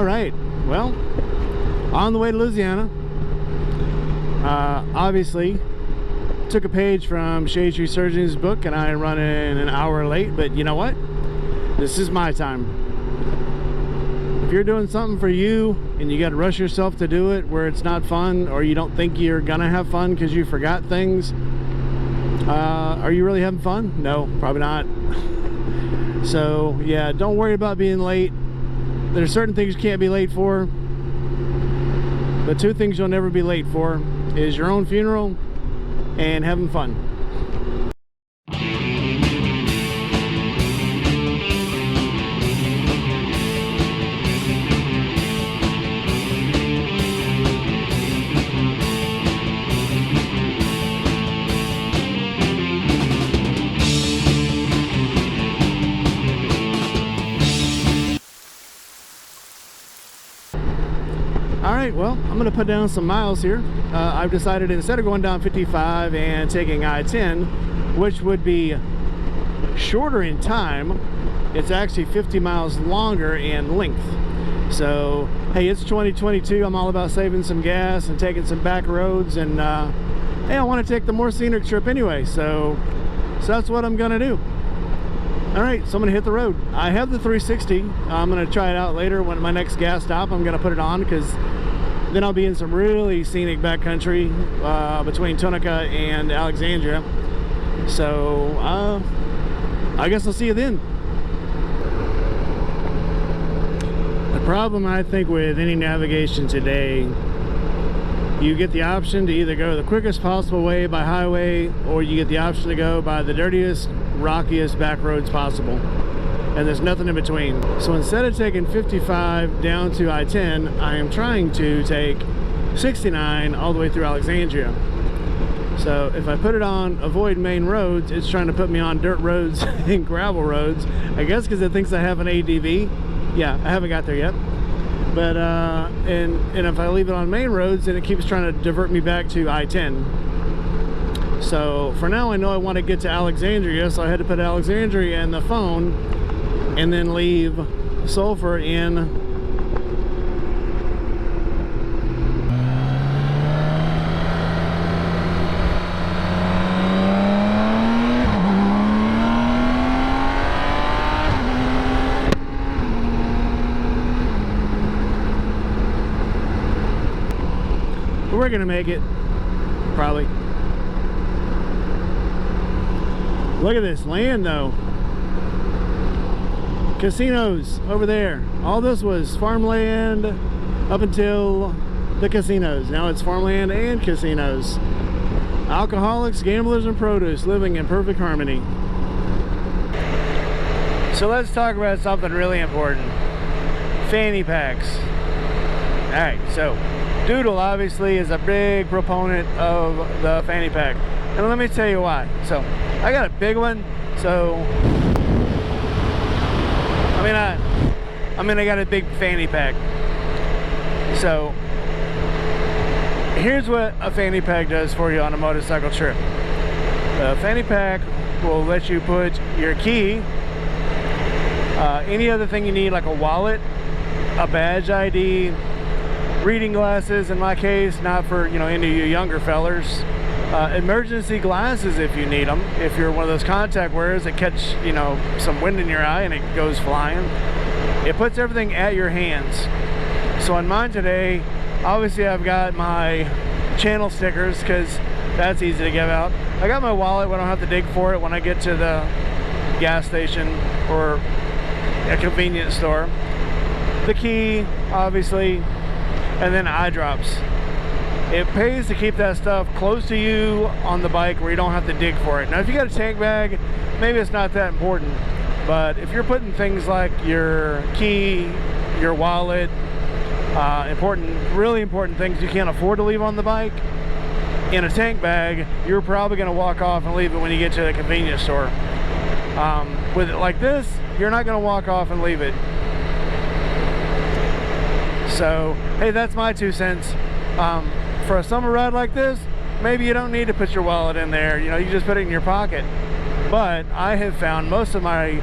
All right, well, on the way to Louisiana. Obviously took a page from Shade Tree Surgeon's book, and I run in an hour late, but you know what? This is my time. If you're doing something for you and you got to rush yourself to do it where it's not fun, or you don't think you're gonna have fun because you forgot things, are you really having fun? No, probably not. So yeah, don't worry about being late. There's certain things you can't be late for, but two things you'll never be late for is your own funeral and having fun. Alright, well, I'm going to put down some miles here. I've decided instead of going down 55 and taking I-10, which would be shorter in time, it's actually 50 miles longer in length. So, hey, it's 2022. I'm all about saving some gas and taking some back roads, and hey, I want to take the more scenic trip anyway, so that's what I'm going to do. Alright, so I'm going to hit the road. I have the 360. I'm going to try it out later when at my next gas stop. I'm going to put it on because then I'll be in some really scenic backcountry between Tunica and Alexandria. So I guess I'll see you then. The problem, I think, with any navigation today, you get the option to either go the quickest possible way by highway, or you get the option to go by the dirtiest, rockiest back roads possible, and there's nothing in between. So instead of taking 55 down to I-10, I am trying to take 69 all the way through Alexandria. So if I put it on avoid main roads, it's trying to put me on dirt roads and gravel roads, I guess because it thinks I have an ADV. Yeah, I haven't got there yet. But and if I leave it on main roads, then it keeps trying to divert me back to I-10. So for now, I know I want to get to Alexandria, so I had to put Alexandria in the phone and then leave Sulphur in. We're gonna make it, probably. Look at this land though. Casinos over there. All this was farmland up until the casinos. Now it's farmland and casinos. Alcoholics, gamblers, and produce living in perfect harmony. So let's talk about something really important. Fanny packs. Alright, so Doodle obviously is a big proponent of the fanny pack, and let me tell you why. So I got a big one, so I got a big fanny pack. So here's what a fanny pack does for you on a motorcycle trip. A fanny pack will let you put your key, any other thing you need, like a wallet, a badge ID, reading glasses in my case, not for any of you younger fellers, emergency glasses if you need them, if you're one of those contact wearers that catch some wind in your eye and it goes flying. It puts everything at your hands. So on mine today, obviously I've got my channel stickers because that's easy to give out. I got my wallet when I don't have to dig for it when I get to the gas station or a convenience store. The key, obviously, and then eye drops. It pays to keep that stuff close to you on the bike where you don't have to dig for it. Now if you got a tank bag, maybe it's not that important, but if you're putting things like your key, your wallet, really important things you can't afford to leave on the bike in a tank bag, you're probably going to walk off and leave it when you get to the convenience store. With it like this, you're not going to walk off and leave it. So hey, that's my 2 cents. For a summer ride like this, maybe you don't need to put your wallet in there, you just put it in your pocket. But I have found most of my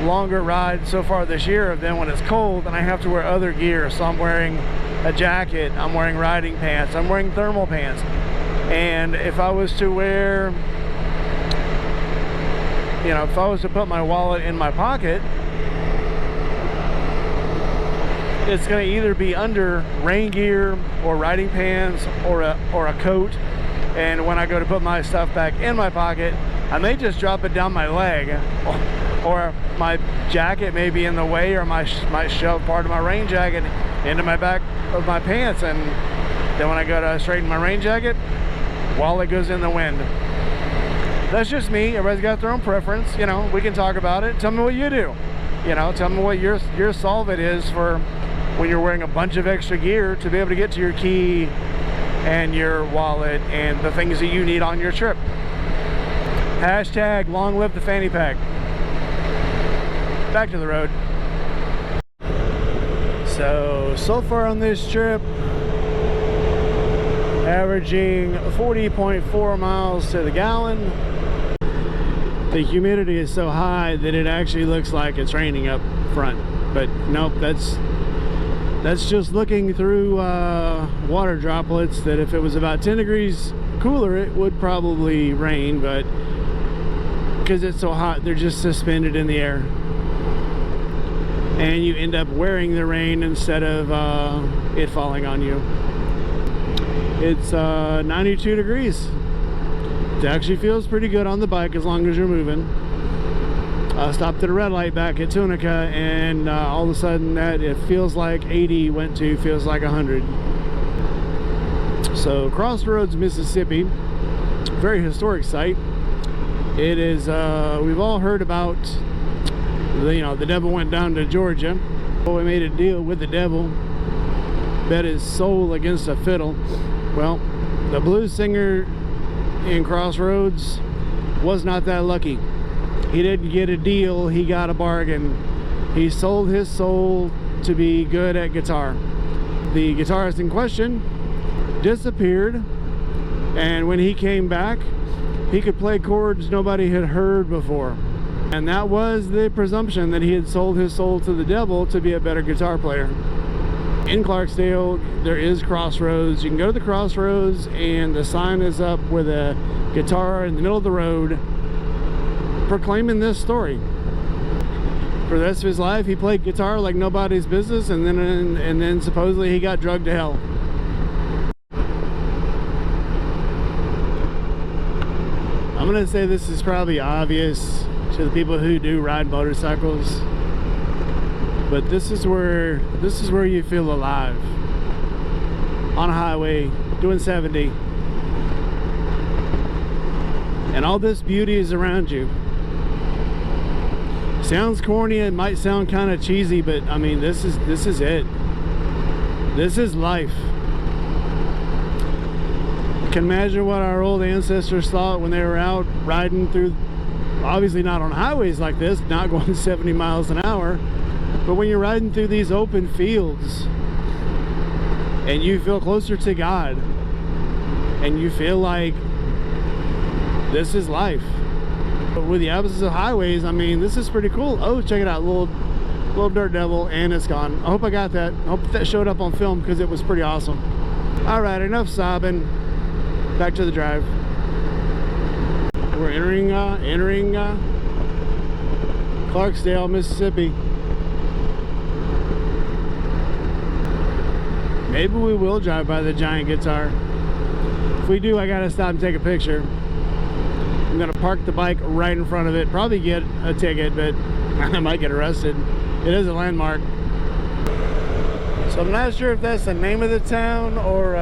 longer ride so far this year have been when it's cold and I have to wear other gear. So I'm wearing a jacket, I'm wearing riding pants, I'm wearing thermal pants. And if I was to wear, you know, if I was to put my wallet in my pocket, it's going to either be under rain gear or riding pants or a coat. And when I go to put my stuff back in my pocket, I may just drop it down my leg, or my jacket may be in the way, or might shove part of my rain jacket into my back of my pants. And then when I go to straighten my rain jacket, wallet goes in the wind. That's just me. Everybody's got their own preference. You know, we can talk about it. Tell me what you do. You know, tell me what your solve it is for when you're wearing a bunch of extra gear to be able to get to your key and your wallet and the things that you need on your trip. Hashtag long live the fanny pack. Back to the road. So far on this trip, averaging 40.4 miles to the gallon. The humidity is so high that it actually looks like it's raining up front, but nope, that's just looking through water droplets that if it was about 10 degrees cooler it would probably rain, but because it's so hot they're just suspended in the air and you end up wearing the rain instead of it falling on you. It's 92 degrees. It actually feels pretty good on the bike as long as you're moving. I stopped at a red light back at Tunica, and all of a sudden that it feels like 80 went to feels like 100. So Crossroads, Mississippi, very historic site. It is. We've all heard about the devil went down to Georgia. Well, we made a deal with the devil, bet his soul against a fiddle. Well, the blues singer in Crossroads was not that lucky. He didn't get a deal, he got a bargain. He sold his soul to be good at guitar. The guitarist in question disappeared, and when he came back, he could play chords nobody had heard before. And that was the presumption, that he had sold his soul to the devil to be a better guitar player. In Clarksdale, there is Crossroads. You can go to the Crossroads, and the sign is up with a guitar in the middle of the road proclaiming this story. For the rest of his life, he played guitar like nobody's business, and then supposedly he got drugged to hell. I'm gonna say this is probably obvious to the people who do ride motorcycles, but this is where you feel alive. On a highway, doing 70, and all this beauty is around you. Sounds corny, it might sound kind of cheesy, but I mean, this is it. This is life. You can imagine what our old ancestors thought when they were out riding through, obviously not on highways like this, not going 70 miles an hour, but when you're riding through these open fields and you feel closer to God and you feel like this is life. But with the absence of highways, I mean, this is pretty cool. Oh, check it out, little dirt devil, and it's gone. I hope I got that. I hope that showed up on film because it was pretty awesome. All right, enough sobbing. Back to the drive. We're entering Clarksdale, Mississippi. Maybe we will drive by the giant guitar. If we do, I gotta stop and take a picture. I'm gonna park the bike right in front of it, probably get a ticket, but I might get arrested. It is a landmark. So I'm not sure if that's the name of the town or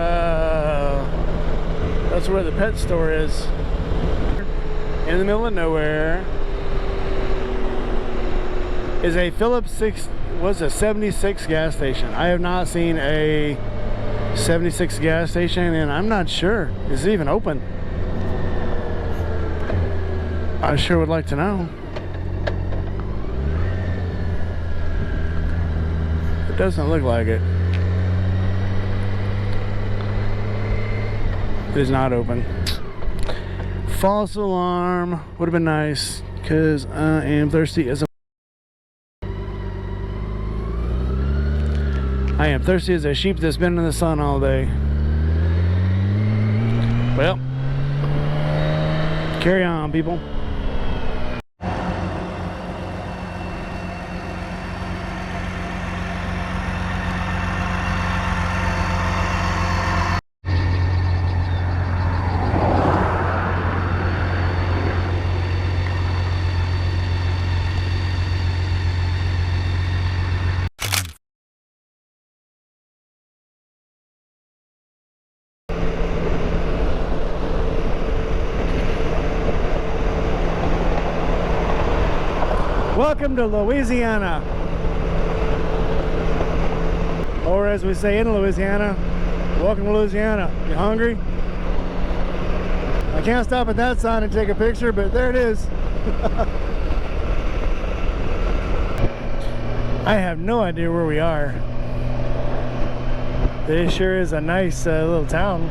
that's where the pet store is. In the middle of nowhere is a Phillips 76 gas station. I have not seen a 76 gas station, and I'm not sure is it even open. I sure would like to know. It doesn't look like it. It is not open. False alarm. Would have been nice, because I am thirsty as a I am thirsty as a sheep that's been in the sun all day. Well, carry on, people. Welcome to Louisiana, or as we say in Louisiana, welcome to Louisiana. You hungry? I can't stop at that sign and take a picture, but there it is. I have no idea where we are. This sure is a nice little town.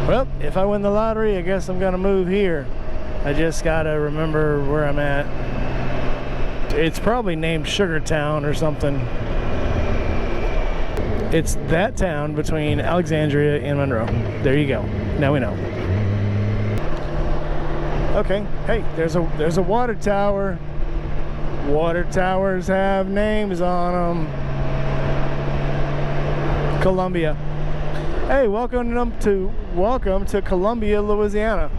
Well, if I win the lottery, I guess I'm gonna move here. I just gotta remember where I'm at. It's probably named Sugartown or something. It's that town between Alexandria and Monroe. There you go. Now we know. Okay. Hey, there's a water tower. Water towers have names on them. Columbia. Hey, welcome to Columbia, Louisiana.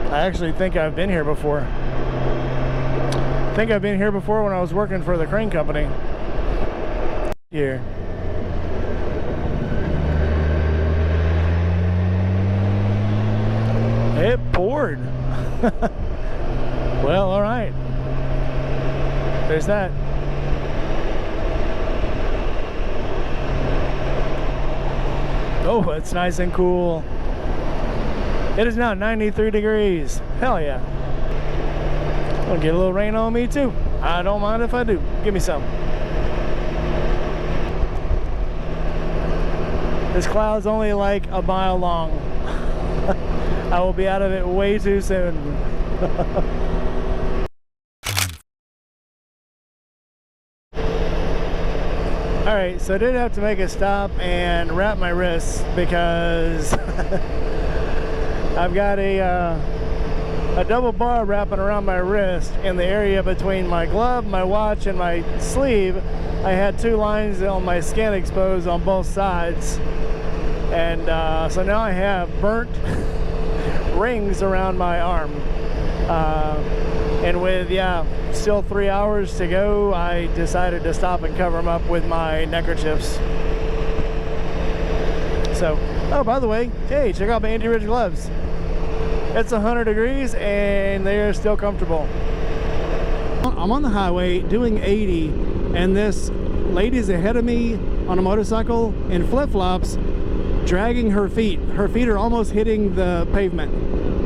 I actually think I've been here before. I think I've been here before when I was working for the crane company. Here. It poured. Well, all right. There's that. Oh, it's nice and cool. It is now 93 degrees. Hell yeah. Gonna get a little rain on me too. I don't mind if I do. Give me some. This cloud's only like a mile long. I will be out of it way too soon. Alright, so I did have to make a stop and wrap my wrists because I've got a double bar wrapping around my wrist in the area between my glove, my watch, and my sleeve. I had 2 lines on my skin exposed on both sides, and so now I have burnt rings around my arm. And with still 3 hours to go, I decided to stop and cover them up with my neckerchiefs. So, oh, by the way, hey, check out my Andy Ridge gloves. It's 100 degrees and they are still comfortable. I'm on the highway doing 80 and this lady's ahead of me on a motorcycle in flip-flops dragging her feet. Her feet are almost hitting the pavement.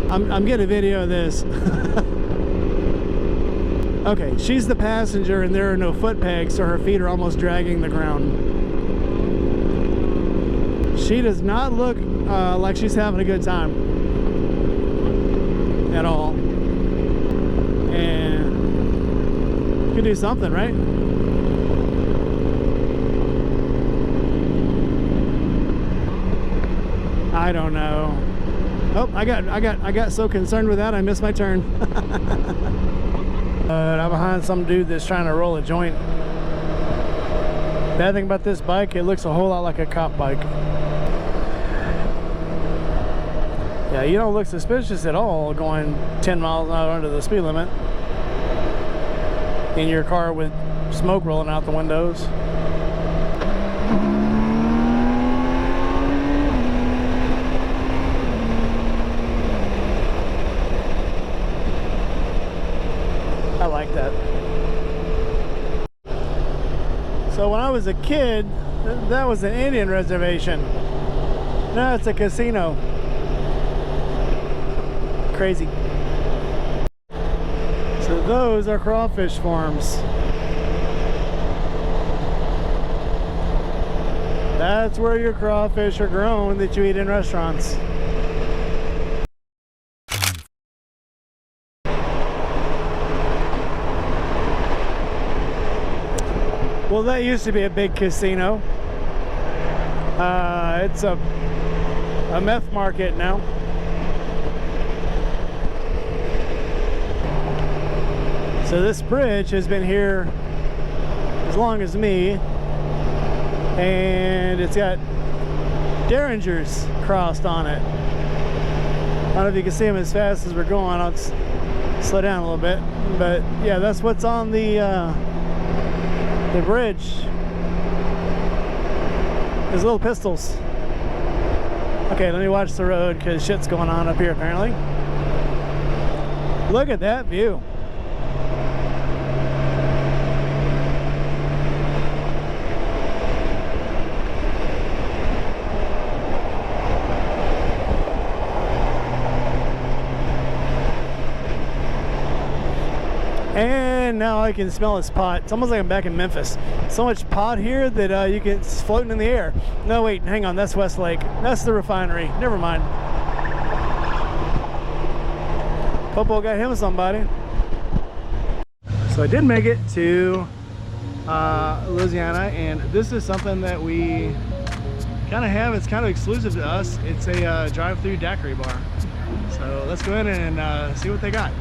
I'm getting a video of this. Okay, she's the passenger and there are no foot pegs, so her feet are almost dragging the ground. She does not look like she's having a good time at all. And you could do something, right? I don't know. Oh, I got so concerned with that I missed my turn. I'm behind some dude that's trying to roll a joint. Bad thing about this bike, it looks a whole lot like a cop bike. Yeah, you don't look suspicious at all going 10 miles an hour under the speed limit in your car with smoke rolling out the windows. I like that. So when I was a kid, that was an Indian reservation. Now it's a casino. Crazy. So those are crawfish farms. That's where your crawfish are grown that you eat in restaurants. Well, that used to be a big casino. It's a meth market now. So this bridge has been here as long as me, and it's got derringers crossed on it. I don't know if you can see them as fast as we're going. I'll just slow down a little bit, but yeah, that's what's on the bridge. There's little pistols. Okay, let me watch the road because shit's going on up here apparently. Look at that view. And now I can smell this pot. It's almost like I'm back in Memphis. So much pot here that you can, it's floating in the air. No, wait, hang on, that's Westlake. That's the refinery. Never mind. Popo got him somebody. So I did make it to Louisiana, and this is something that we kind of have. It's kind of exclusive to us. It's a drive-through daiquiri bar. So let's go in and see what they got.